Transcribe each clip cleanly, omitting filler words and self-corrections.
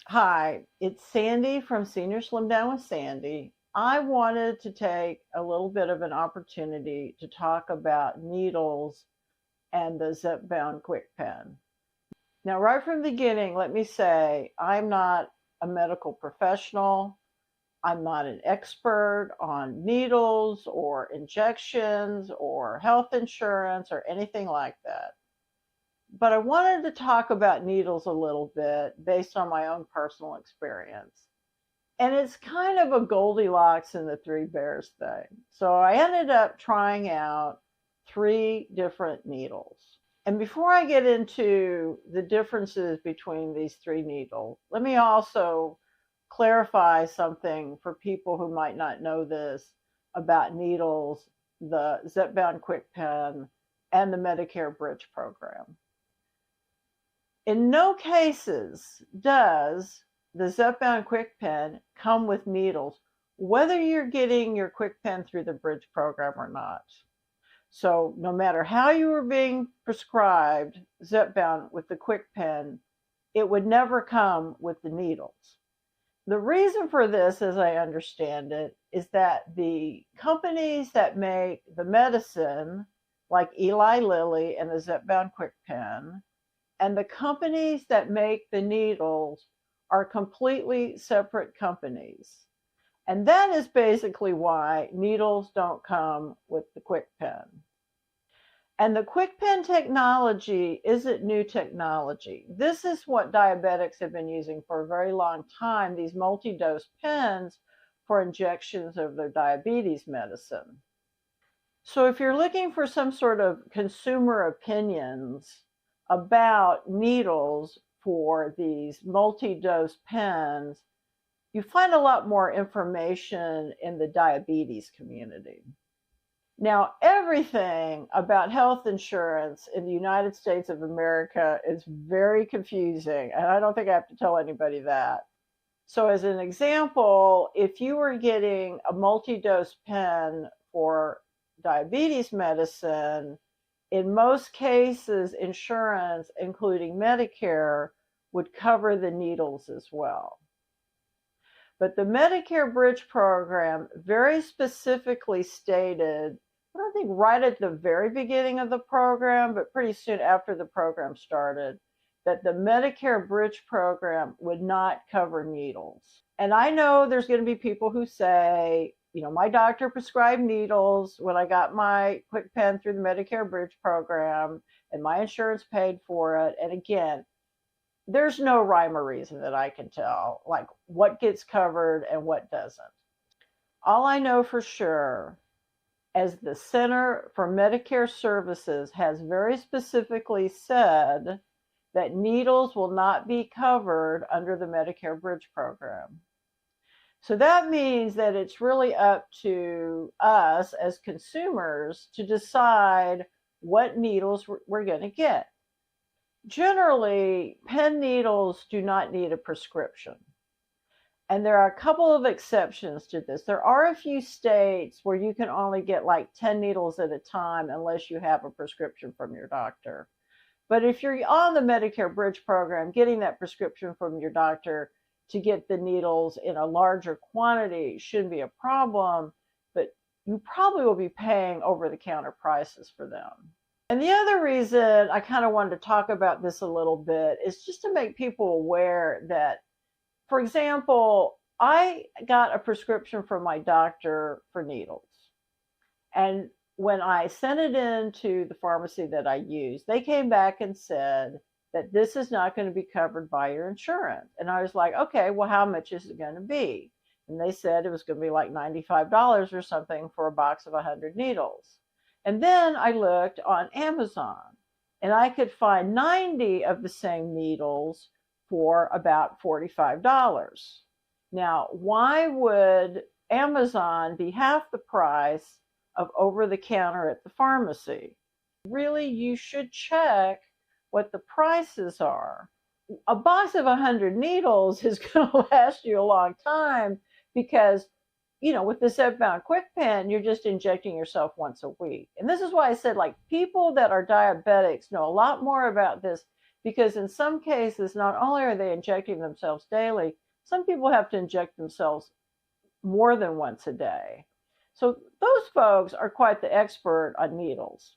Hi, it's Sandy from Senior Slim Down with Sandy. I wanted to take a little bit of an opportunity to talk about needles and the Zepbound KwikPen. Now, right from the beginning, let me say I'm not a medical professional. I'm not an expert on needles or injections or health insurance or anything like that. But I wanted to talk about needles a little bit based on my own personal experience. And it's kind of a Goldilocks and the Three Bears thing. So I ended up trying out three different needles. And before I get into the differences between these three needles, let me also clarify something for people who might not know this about needles, the Zepbound KwikPen, and the Medicare Bridge program. In no cases does the Zepbound KwikPen come with needles, whether you're getting your KwikPen through the Bridge program or not. So no matter how you were being prescribed Zepbound with the KwikPen, it would never come with the needles. The reason for this, as I understand it, is that the companies that make the medicine, like Eli Lilly and the Zepbound KwikPen, and the companies that make the needles are completely separate companies. And that is basically why needles don't come with the KwikPen. And the KwikPen technology isn't new technology. This is what diabetics have been using for a very long time, these multi-dose pens for injections of their diabetes medicine. So if you're looking for some sort of consumer opinions about needles for these multi-dose pens, you find a lot more information in the diabetes community. Now, everything about health insurance in the United States of America is very confusing, and I don't think I have to tell anybody that. So, as an example, if you were getting a multi-dose pen for diabetes medicine, in most cases, insurance, including Medicare, would cover the needles as well. But the Medicare Bridge program very specifically stated, I don't think right at the very beginning of the program, but pretty soon after the program started, that the Medicare Bridge program would not cover needles. And I know there's going to be people who say, my doctor prescribed needles when I got my KwikPen through the Medicare Bridge program, and my insurance paid for it. And again, there's no rhyme or reason that I can tell, like what gets covered and what doesn't. All I know for sure, as the Center for Medicare Services has very specifically said, that needles will not be covered under the Medicare Bridge program. So that means that it's really up to us as consumers to decide what needles we're going to get. Generally, pen needles do not need a prescription. And there are a couple of exceptions to this. There are a few states where you can only get like 10 needles at a time unless you have a prescription from your doctor. But if you're on the Medicare Bridge program, getting that prescription from your doctor to get the needles in a larger quantity shouldn't be a problem, but you probably will be paying over-the-counter prices for them. And the other reason I kind of wanted to talk about this a little bit is just to make people aware that, for example, I got a prescription from my doctor for needles. And when I sent it in to the pharmacy that I use, they came back and said that this is not going to be covered by your insurance. And I was like, okay, well, how much is it going to be? And they said it was going to be like $95 or something for a box of 100 needles. And then I looked on Amazon and I could find 90 of the same needles for about $45. Now, why would Amazon be half the price of over the counter at the pharmacy? Really, you should check what the prices are. A box of 100 needles is going to last you a long time because, with the Zepbound KwikPen, you're just injecting yourself once a week. And this is why I said, like, people that are diabetics know a lot more about this because in some cases, not only are they injecting themselves daily, some people have to inject themselves more than once a day. So those folks are quite the expert on needles.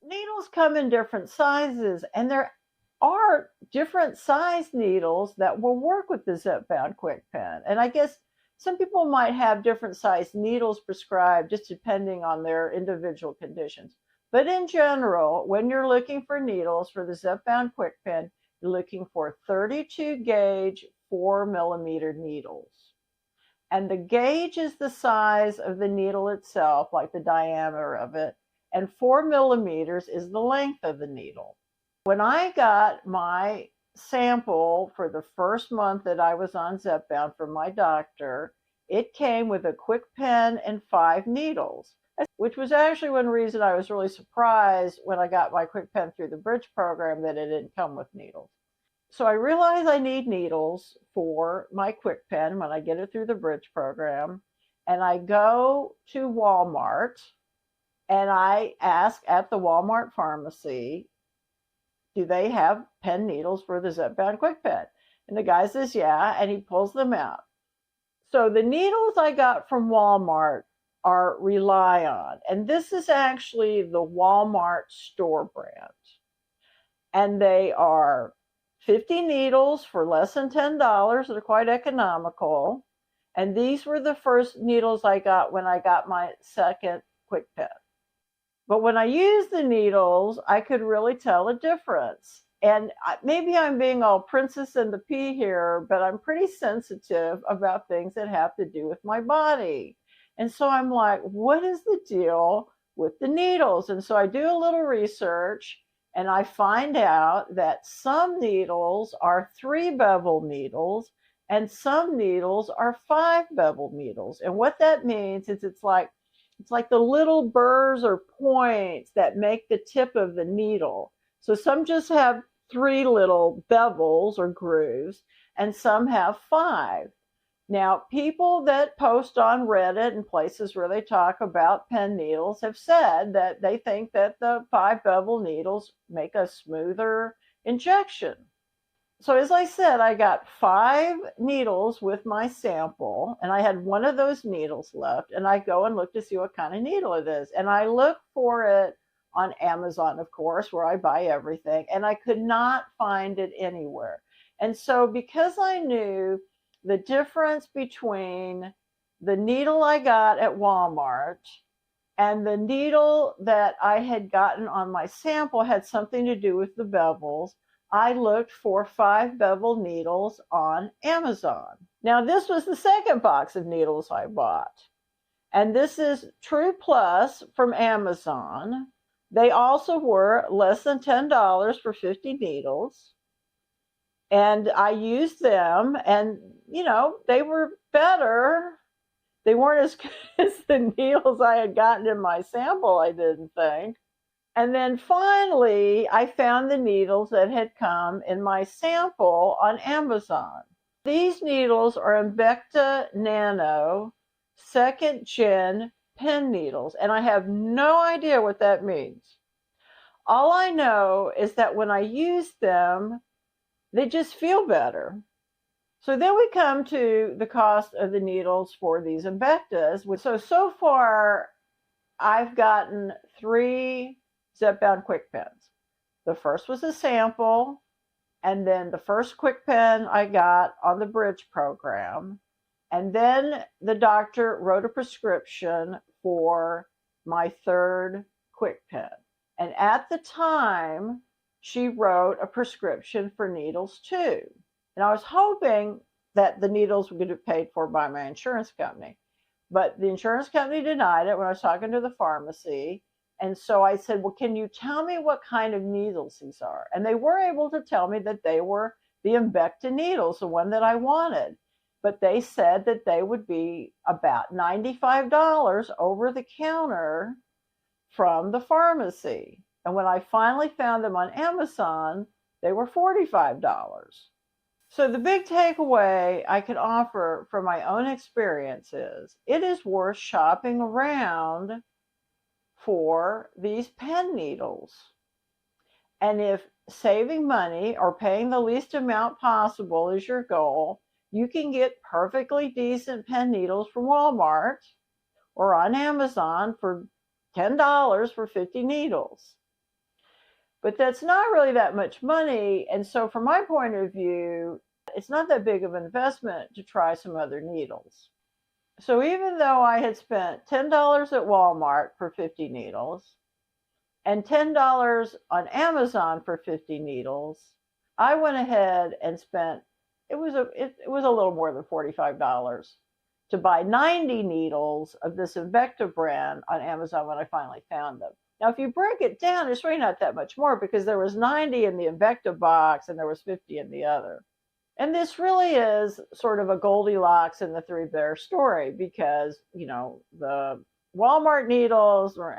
Needles come in different sizes, and there are different size needles that will work with the Zepbound KwikPen. And I guess some people might have different size needles prescribed just depending on their individual conditions. But in general, when you're looking for needles for the Zepbound KwikPen, you're looking for 32 gauge 4mm needles. And the gauge is the size of the needle itself, like the diameter of it, and 4mm is the length of the needle. When I got my sample for the first month that I was on Zepbound from my doctor, it came with a KwikPen and 5 needles, which was actually one reason I was really surprised when I got my KwikPen through the Bridge program that it didn't come with needles. So I realize I need needles for my KwikPen when I get it through the Bridge program, and I go to Walmart and I ask at the Walmart pharmacy, do they have pen needles for the Zepbound KwikPen? And the guy says, yeah, and he pulls them out. So the needles I got from Walmart are ReliOn, and this is actually the Walmart store brand. And they are 50 needles for less than $10. They're quite economical. And these were the first needles I got when I got my second KwikPen. But when I used the needles, I could really tell a difference. And maybe I'm being all princess and the pea here, but I'm pretty sensitive about things that have to do with my body. And so I'm like, what is the deal with the needles? And so I do a little research, and I find out that some needles are 3 bevel needles and some needles are 5 bevel needles. And what that means is it's like the little burrs or points that make the tip of the needle. So some just have 3 little bevels or grooves, and some have 5. Now, people that post on Reddit and places where they talk about pen needles have said that they think that the 5 bevel needles make a smoother injection. So as I said, I got 5 needles with my sample, and I had one of those needles left, and I go and look to see what kind of needle it is. And I look for it on Amazon, of course, where I buy everything, and I could not find it anywhere. And so because I knew the difference between the needle I got at Walmart and the needle that I had gotten on my sample had something to do with the bevels, I looked for 5 bevel needles on Amazon. Now, this was the second box of needles I bought. And this is TRUEplus from Amazon. They also were less than $10 for 50 needles. And I used them, and, you know, they were better. They weren't as good as the needles I had gotten in my sample, I didn't think. And then finally, I found the needles that had come in my sample on Amazon. These needles are Embecta Nano 2nd Gen pen needles, and I have no idea what that means. All I know is that when I use them, they just feel better. So then we come to the cost of the needles for these Embectas. So far, I've gotten 3 Zepbound KwikPens. The first was a sample, and then the first KwikPen I got on the Bridge program. And then the doctor wrote a prescription for my 3rd KwikPen. And at the time, she wrote a prescription for needles too. And I was hoping that the needles would get paid for by my insurance company. But the insurance company denied it when I was talking to the pharmacy. And so I said, well, can you tell me what kind of needles these are? And they were able to tell me that they were the Embecta needles, the one that I wanted. But they said that they would be about $95 over the counter from the pharmacy. And when I finally found them on Amazon, they were $45. So the big takeaway I could offer from my own experience is it is worth shopping around for these pen needles. And if saving money or paying the least amount possible is your goal, you can get perfectly decent pen needles from Walmart or on Amazon for $10 for 50 needles. But that's not really that much money. And so, from my point of view, it's not that big of an investment to try some other needles. So, even though I had spent $10 at Walmart for 50 needles and $10 on Amazon for 50 needles, I went ahead and spent, it was a little more than $45 to buy 90 needles of this Embecta brand on Amazon when I finally found them. Now, if you break it down, it's really not that much more because there was 90 in the Embecta box and there was 50 in the other. And this really is sort of a Goldilocks and the Three Bears story because, the Walmart needles were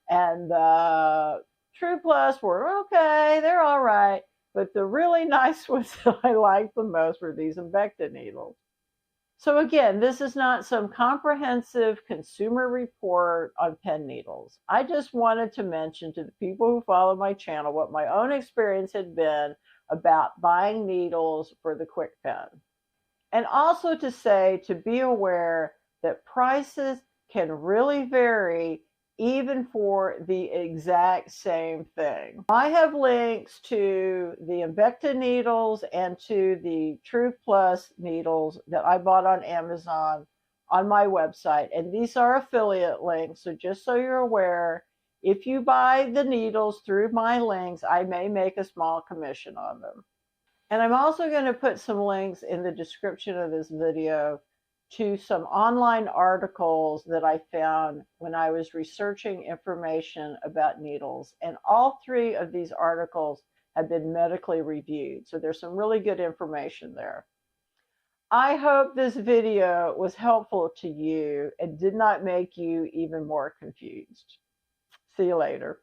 and the TRUEplus were okay, they're all right. But the really nice ones that I liked the most were these Embecta needles. So again, this is not some comprehensive consumer report on pen needles. I just wanted to mention to the people who follow my channel what my own experience had been about buying needles for the KwikPen. And also to say, to be aware that prices can really vary even for the exact same thing. I have links to the Embecta needles and to the TRUEplus needles that I bought on Amazon on my website. And these are affiliate links. So just so you're aware, if you buy the needles through my links, I may make a small commission on them. And I'm also going to put some links in the description of this video to some online articles that I found when I was researching information about needles. And all three of these articles have been medically reviewed. So there's some really good information there. I hope this video was helpful to you and did not make you even more confused. See you later.